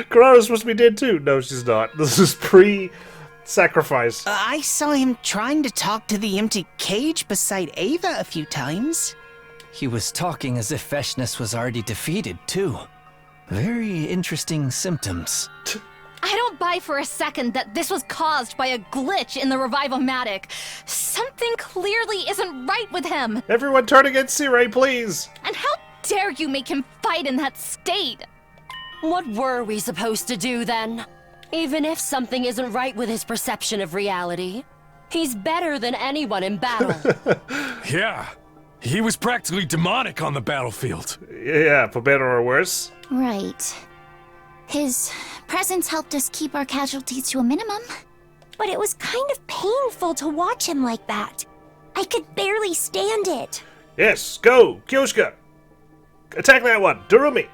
Kurara's supposed to be dead, too. No, she's not. This is pre-sacrifice. I saw him trying to talk to the empty cage beside Ava a few times. He was talking as if Veshness was already defeated, too. Very interesting symptoms. I don't buy for a second that this was caused by a glitch in the Revive-O-Matic. Something clearly isn't right with him. Everyone turn against Sirei, please. And how dare you make him fight in that state? What were we supposed to do then? Even if something isn't right with his perception of reality, he's better than anyone in battle. Yeah. He was practically demonic on the battlefield. Yeah, for better or worse. Right. His presence helped us keep our casualties to a minimum. But it was kind of painful to watch him like that. I could barely stand it. Yes, go, Kyoshika. Attack that one, Darumi.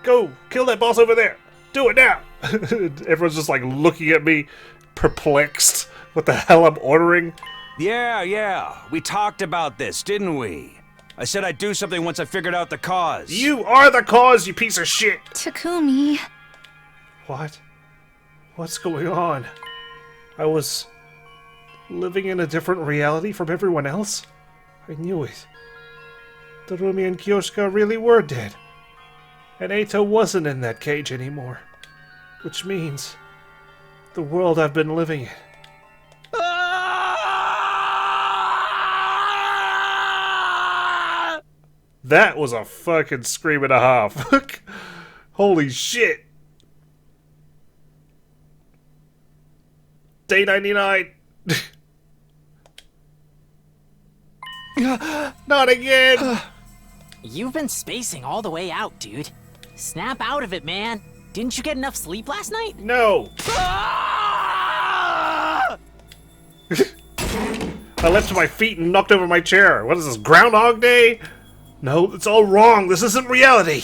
Go, kill that boss over there. Do it now. Everyone's just like looking at me, perplexed. What the hell I'm ordering? Yeah. We talked about this, didn't we? I said I'd do something once I figured out the cause. You are the cause, you piece of shit! Takumi. What? What's going on? I was living in a different reality from everyone else? I knew it. Darumi and Kyoshika really were dead. And Eito wasn't in that cage anymore. Which means the world I've been living in. That was a fucking scream and a half. Holy shit. Day 99. Not again. You've been spacing all the way out, dude. Snap out of it, man. Didn't you get enough sleep last night? No. I leapt to my feet and knocked over my chair. What is this, Groundhog Day? No, it's all wrong. This isn't reality.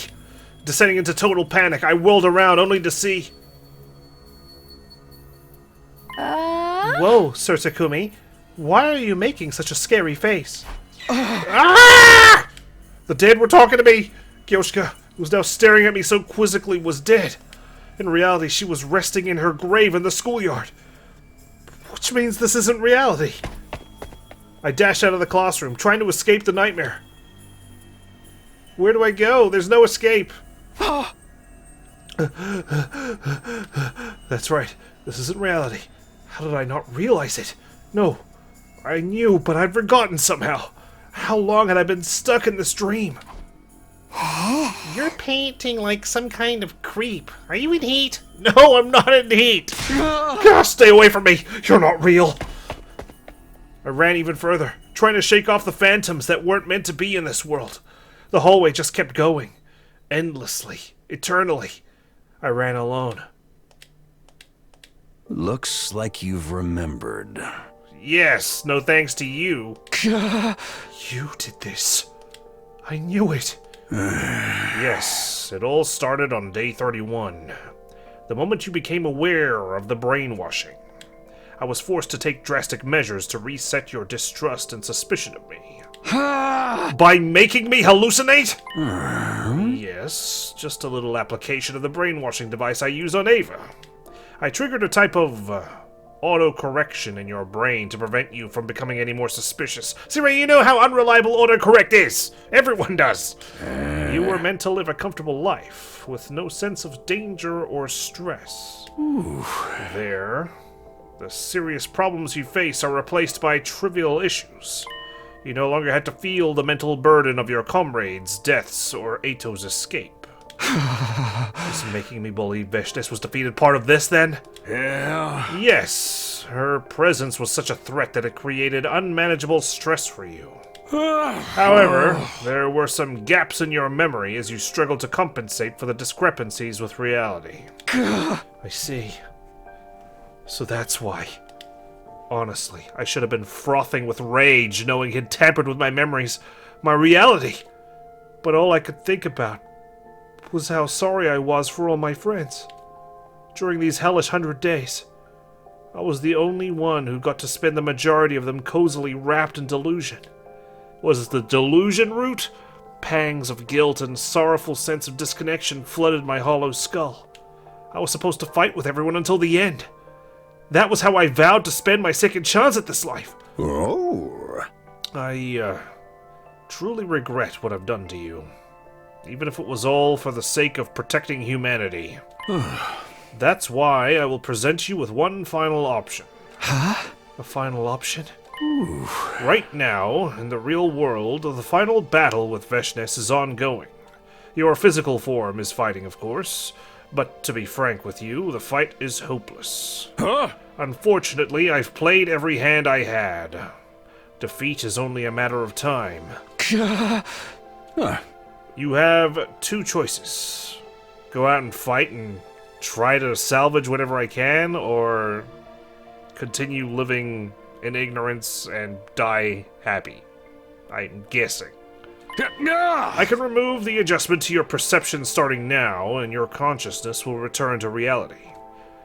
Descending into total panic, I whirled around only to see... Whoa, Sir Takumi. Why are you making such a scary face? Ah! The dead were talking to me. Kyoshka, who was now staring at me so quizzically, was dead. In reality, she was resting in her grave in the schoolyard. Which means this isn't reality. I dashed out of the classroom, trying to escape the nightmare. Where do I go? There's no escape. That's right. This isn't reality. How did I not realize it? No. I knew, but I'd forgotten somehow. How long had I been stuck in this dream? You're painting like some kind of creep. Are you in heat? No, I'm not in heat. Gosh, stay away from me. You're not real. I ran even further, trying to shake off the phantoms that weren't meant to be in this world. The hallway just kept going. Endlessly. Eternally. I ran alone. Looks like you've remembered. Yes, no thanks to you. You did this. I knew it. Yes, it all started on day 31. The moment you became aware of the brainwashing. I was forced to take drastic measures to reset your distrust and suspicion of me. By making me hallucinate? Yes, just a little application of the brainwashing device I use on Ava. I triggered a type of auto-correction in your brain to prevent you from becoming any more suspicious. Sirei, you know how unreliable autocorrect is. Everyone does. You were meant to live a comfortable life with no sense of danger or stress. There, the serious problems you face are replaced by trivial issues. You no longer had to feel the mental burden of your comrades' deaths or Ato's escape. Is making me believe Veshnes was defeated part of this, then? Yeah. Yes, her presence was such a threat that it created unmanageable stress for you. However, there were some gaps in your memory as you struggled to compensate for the discrepancies with reality. I see. So that's why. Honestly, I should have been frothing with rage knowing he'd tampered with my memories, my reality. But all I could think about was how sorry I was for all my friends. During these hellish 100 days, I was the only one who got to spend the majority of them cozily wrapped in delusion. Was the delusion root? Pangs of guilt and sorrowful sense of disconnection flooded my hollow skull. I was supposed to fight with everyone until the end. That was how I vowed to spend my second chance at this life. Oh. I, truly regret what I've done to you. Even if it was all for the sake of protecting humanity. That's why I will present you with one final option. Huh? A final option? Right now, in the real world, the final battle with Veshnes is ongoing. Your physical form is fighting, of course, but to be frank with you, the fight is hopeless. Unfortunately, I've played every hand I had. Defeat is only a matter of time. You have two choices. Go out and fight and try to salvage whatever I can, or continue living in ignorance and die happy. I'm guessing. I can remove the adjustment to your perception starting now, and your consciousness will return to reality.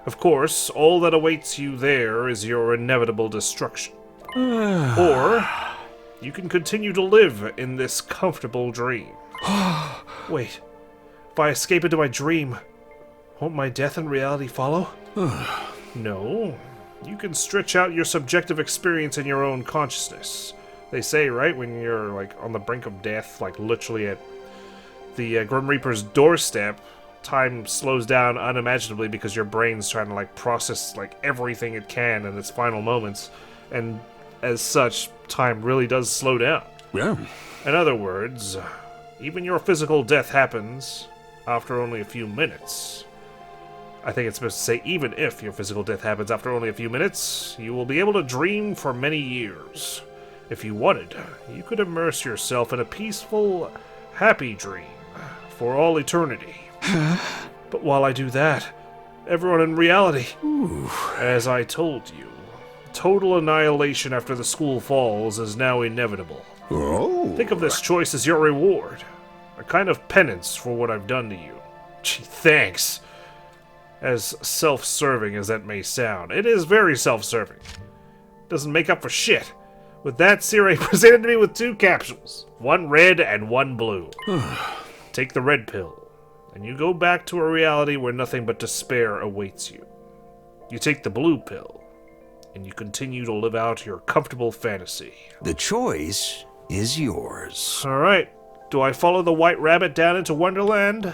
Of course, all that awaits you there is your inevitable destruction. Or, you can continue to live in this comfortable dream. Wait, if I escape into my dream, won't my death in reality follow? No, you can stretch out your subjective experience in your own consciousness. They say, right, when you're, like, on the brink of death, like, literally at the Grim Reaper's doorstep, time slows down unimaginably because your brain's trying to, like, process, like, everything it can in its final moments, and as such, time really does slow down. Yeah. In other words, Even your physical death happens after only a few minutes. I think it's supposed to say, even if your physical death happens after only a few minutes, you will be able to dream for many years. If you wanted, you could immerse yourself in a peaceful, happy dream for all eternity. But while I do that, everyone in reality, as I told you, total annihilation after the school falls is now inevitable. Think of this choice as your reward, a kind of penance for what I've done to you. Gee, thanks. As self-serving as that may sound, it is very self-serving. Doesn't make up for shit. With that, Sirei presented me with 2 capsules, one red and one blue. Take the red pill, and you go back to a reality where nothing but despair awaits you. You take the blue pill, and you continue to live out your comfortable fantasy. The choice is yours. Alright, do I follow the white rabbit down into Wonderland?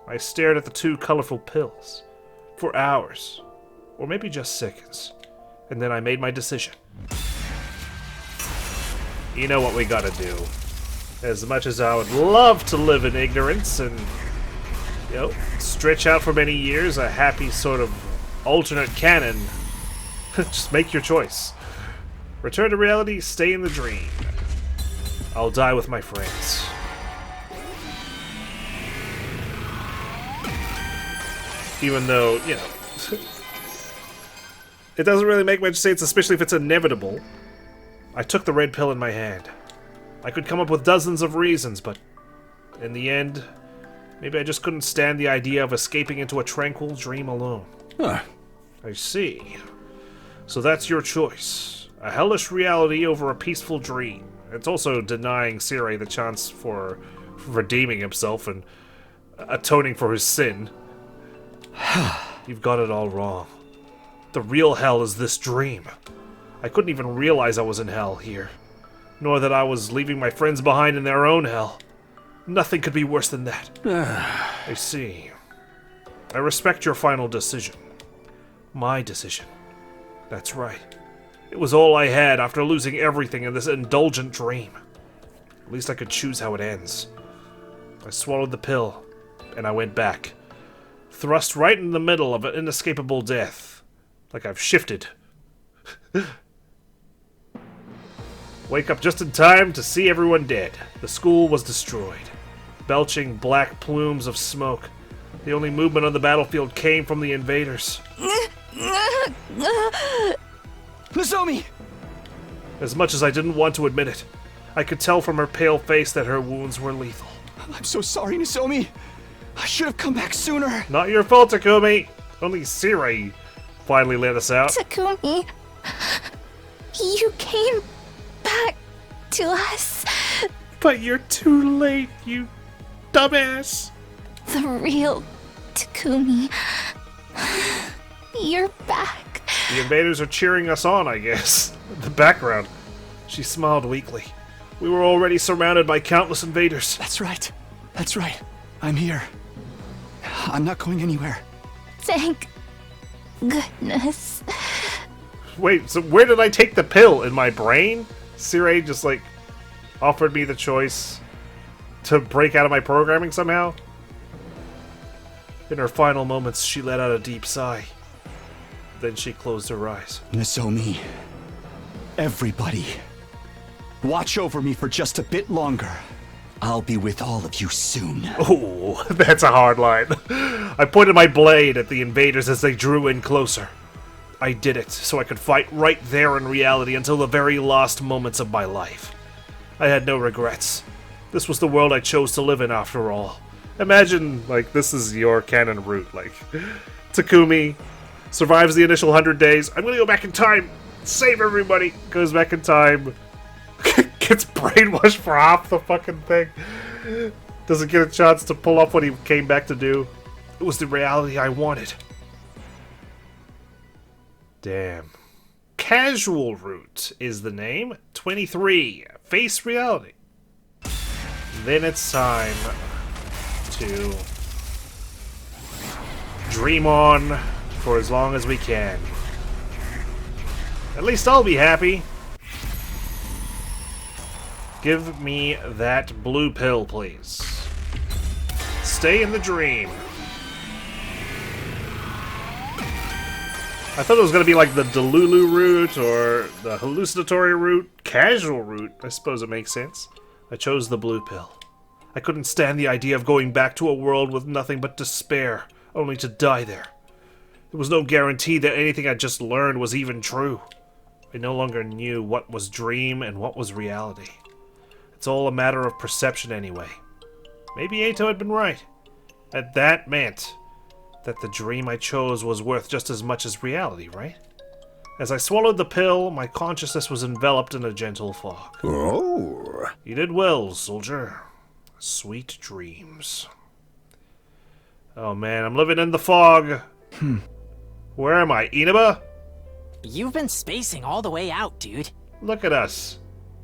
I stared at the 2 colorful pills. For hours, or maybe just seconds, and then I made my decision. You know what we gotta do. As much as I would love to live in ignorance and, you know, stretch out for many years, a happy sort of alternate canon, just make your choice. Return to reality, stay in the dream. I'll die with my friends. Even though, you know, it doesn't really make much sense, especially if it's inevitable. I took the red pill in my hand. I could come up with dozens of reasons, but in the end, maybe I just couldn't stand the idea of escaping into a tranquil dream alone. I see. So that's your choice. A hellish reality over a peaceful dream. It's also denying Sirei the chance for redeeming himself and atoning for his sin. You've got it all wrong. The real hell is this dream. I couldn't even realize I was in hell here, nor that I was leaving my friends behind in their own hell. Nothing could be worse than that. I see. I respect your final decision. My decision. That's right. It was all I had after losing everything in this indulgent dream. At least I could choose how it ends. I swallowed the pill, and I went back. Thrust right in the middle of an inescapable death. Like I've shifted. Wake up just in time to see everyone dead. The school was destroyed. Belching black plumes of smoke. The only movement on the battlefield came from the invaders. Nozomi! As much as I didn't want to admit it, I could tell from her pale face that her wounds were lethal. I'm so sorry, Nozomi. I should have come back sooner. Not your fault, Takumi. Only Sirei finally let us out. Takumi, you came back to us. But you're too late, you dumbass. The real Takumi. You're back. The invaders are cheering us on, I guess. In the background. She smiled weakly. We were already surrounded by countless invaders. That's right. That's right. I'm here. I'm not going anywhere. Thank goodness. Wait, so where did I take the pill? In my brain? Sirei just, like, offered me the choice to break out of my programming somehow? In her final moments, she let out a deep sigh. Then she closed her eyes. Nozomi, everybody, watch over me for just a bit longer. I'll be with all of you soon. Oh, that's a hard line. I pointed my blade at the invaders as they drew in closer. I did it so I could fight right there in reality until the very last moments of my life. I had no regrets. This was the world I chose to live in after all. Imagine, like, this is your canon route. Like, Takumi survives the initial 100 days. I'm gonna go back in time, save everybody. Goes back in time. Gets brainwashed for half the fucking thing. Doesn't get a chance to pull off what he came back to do. It was the reality I wanted. Damn. Casual Route is the name. 23. Face reality. Then it's time to dream on for as long as we can. At least I'll be happy. Give me that blue pill, please. Stay in the dream. I thought it was going to be like the Delulu route or the hallucinatory route. Casual route, I suppose it makes sense. I chose the blue pill. I couldn't stand the idea of going back to a world with nothing but despair, only to die there. There was no guarantee that anything I just learned was even true. I no longer knew what was dream and what was reality. It's all a matter of perception anyway. Maybe Eito had been right. And that meant that the dream I chose was worth just as much as reality, right? As I swallowed the pill, my consciousness was enveloped in a gentle fog. Oh. You did well, soldier. Sweet dreams. Oh man, I'm living in the fog. Where am I, Inaba? You've been spacing all the way out, dude. Look at us.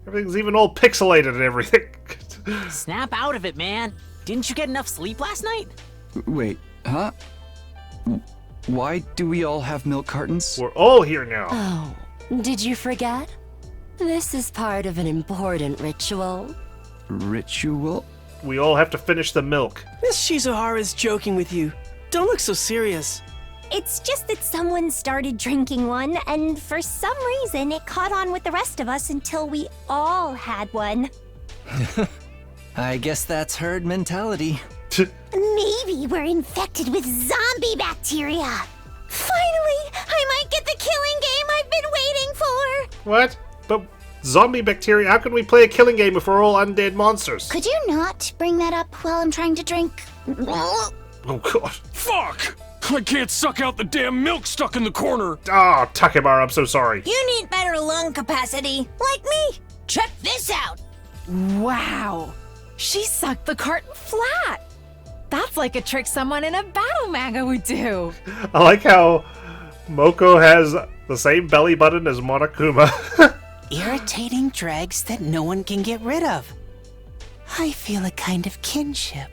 Everything's even all pixelated and everything. Snap out of it, man. Didn't you get enough sleep last night? Wait, huh? Why do we all have milk cartons? We're all here now. Oh, did you forget? This is part of an important ritual. Ritual? We all have to finish the milk. Miss Shizuhara's joking with you. Don't look so serious. It's just that someone started drinking one, and for some reason it caught on with the rest of us until we all had one. I guess that's herd mentality. Maybe we're infected with zombie bacteria. Finally, I might get the killing game I've been waiting for. What? But zombie bacteria, how can we play a killing game if we're all undead monsters? Could you not bring that up while I'm trying to drink? Oh god. Fuck! I can't suck out the damn milk stuck in the corner! Ah, Takemaru, I'm so sorry. You need better lung capacity, like me. Check this out. Wow. She sucked the carton flat. That's like a trick someone in a battle manga would do. I like how Moko has the same belly button as Monokuma. Irritating dregs that no one can get rid of. I feel a kind of kinship.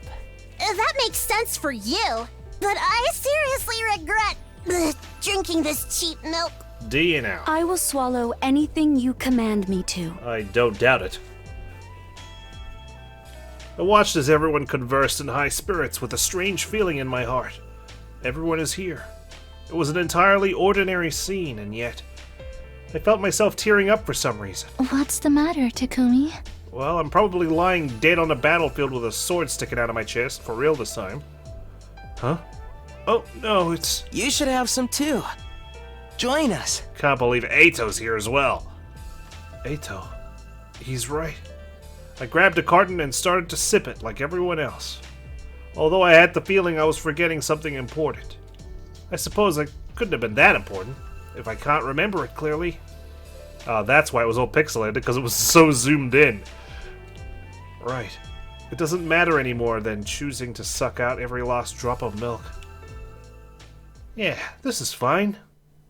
That makes sense for you, but I seriously regret drinking this cheap milk. Do you now? I will swallow anything you command me to. I don't doubt it. I watched as everyone conversed in high spirits with a strange feeling in my heart. Everyone is here. It was an entirely ordinary scene, and yet I felt myself tearing up for some reason. What's the matter, Takumi? Well, I'm probably lying dead on a battlefield with a sword sticking out of my chest, for real this time. Huh? Oh, no, it's... You should have some too. Join us. Can't believe Eito's here as well. Eito. He's right. I grabbed a carton and started to sip it like everyone else. Although I had the feeling I was forgetting something important. I suppose it couldn't have been that important, if I can't remember it clearly. That's why it was all pixelated, because it was so zoomed in. Right. It doesn't matter anymore than choosing to suck out every last drop of milk. Yeah, this is fine.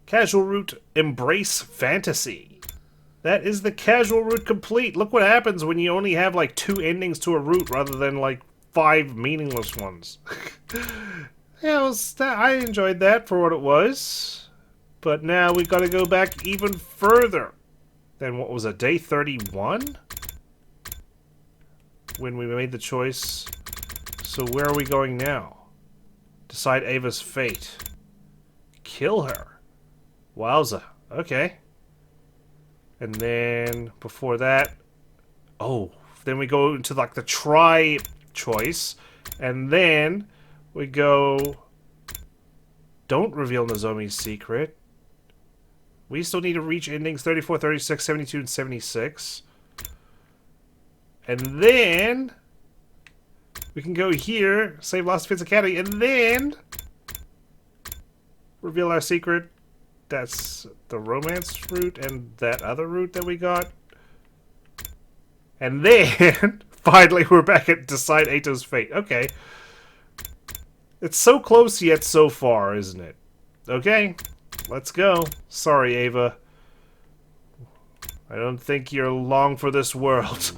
Casual route, embrace fantasy. That is the casual route complete. Look what happens when you only have like 2 endings to a route rather than like 5 meaningless ones. Yeah, I enjoyed that for what it was. But now we've got to go back even further than what was it, day 31? When we made the choice. So where are we going now? Decide Ava's fate. Kill her. Wowza. Okay. And then before that, oh, then we go into like the try choice, and then we go, don't reveal Nozomi's secret. We still need to reach endings 34, 36, 72, and 76. And then we can go here, save Lost Defense Academy, and then reveal our secret. That's the romance route and that other route that we got. And then, finally, we're back at Decide Eito's fate. Okay. It's so close yet so far, isn't it? Okay, let's go. Sorry, Ava. I don't think you're long for this world.